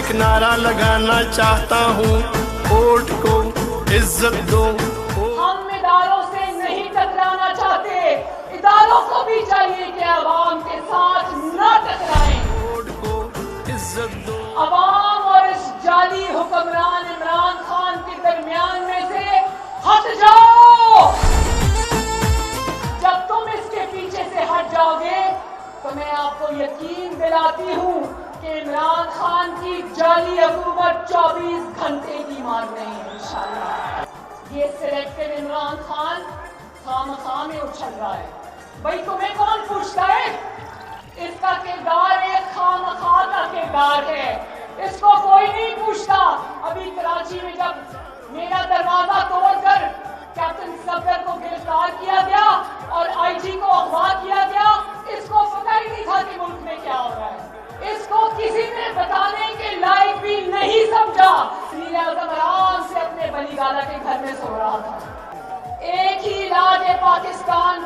एक नारा लगाना चाहता हूँ, वोट को इज्जत दो। हम इदारों से नहीं टकराना चाहते, इदारों को भी चाहिए कि अवाम के साथ न टकराएं। वोट को इज्जत दो। अवाम और इस जाली हुक्मरान इमरान खान के दरमियान में से हट जाओ। जब तुम इसके पीछे से हट जाओगे तो मैं आपको यकीन दिलाती हूँ कि इमरान खान की जाली हुकूमत 24 घंटे की मान रही है इंशाल्लाह। ये सिलेक्टेड इमरान खान खामखा में उछल रहा है। भाई तुम्हें कौन पूछता है? इसका किरदार एक खामखा का किरदार है, इसको कोई नहीं पूछता। अभी कराची में जब मेरा दरवाजा तोड़कर कैप्टन सफदर को गिरफ्तार किया गया और आईजी को अगवा किया गया, इसको पता ही नहीं था कि मुल्क में क्या हो रहा है। इसको किसी ने बताने के लायक भी नहीं समझा। वज़ीर आज़म आराम से अपने बलीगाला के घर में सो रहा था। एक ही इलाज है पाकिस्तान